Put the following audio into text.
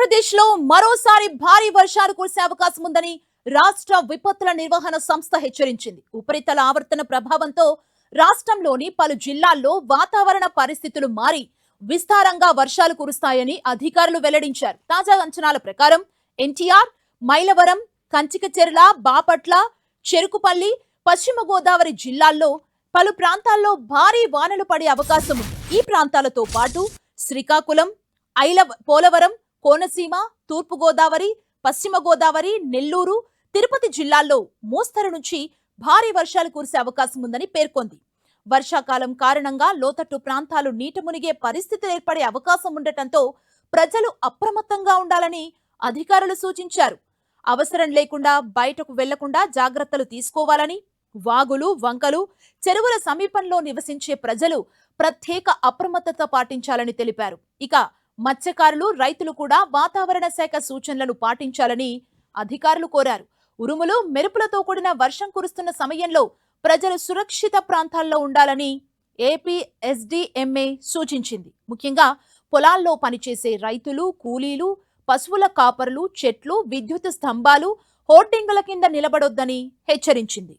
ఆంధ్రప్రదేశ్లో మరోసారి భారీ వర్షాలు కురిసే అవకాశం ఉందని రాష్ట్ర విపత్తుల నిర్వహణ సంస్థ హెచ్చరించింది. ఉపరితల ఆవర్తన ప్రభావంతో రాష్ట్రంలోని పలు జిల్లాల్లో వాతావరణ పరిస్థితులు మారి విస్తారంగా వర్షాలు కురుస్తాయని అధికారులు వెల్లడించారు. తాజా అంచనాల ప్రకారం ఎన్టీఆర్, మైలవరం, కంచికచెర్ల, బాపట్ల, చెరుకుపల్లి, పశ్చిమ గోదావరి జిల్లాల్లో పలు ప్రాంతాల్లో భారీ వానలు పడే అవకాశం ఉంది. ఈ ప్రాంతాలతో పాటు శ్రీకాకుళం, పోలవరం, కోనసీమ, తూర్పు గోదావరి, పశ్చిమ గోదావరి, నెల్లూరు, తిరుపతి జిల్లాల్లో మోస్తరు నుంచి భారీ వర్షాలు కురిసే అవకాశం ఉందని పేర్కొంది. వర్షాకాలం కారణంగా లోతట్టు ప్రాంతాలు నీట మునిగే పరిస్థితులు ఏర్పడే అవకాశం ఉండటంతో ప్రజలు అప్రమత్తంగా ఉండాలని అధికారులు సూచించారు. అవసరం లేకుండా బయటకు వెళ్లకుండా జాగ్రత్తలు తీసుకోవాలని, వాగులు, వంకలు, చెరువుల సమీపంలో నివసించే ప్రజలు ప్రత్యేక అప్రమత్తత పాటించాలని తెలిపారు. ఇక మత్స్యకారులు, రైతులు కూడా వాతావరణ శాఖ సూచనలను పాటించాలని అధికారులు కోరారు. ఉరుములు, మెరుపులతో కూడిన వర్షం కురుస్తున్న సమయంలో ప్రజలు సురక్షిత ప్రాంతాల్లో ఉండాలని ఏపీఎస్డీఎంఏ సూచించింది. ముఖ్యంగా పొలాల్లో పనిచేసే రైతులు, కూలీలు, పశువుల కాపరులు, చెట్లు, విద్యుత్ స్తంభాలు, హోర్డింగుల కింద నిలబడొద్దని హెచ్చరించింది.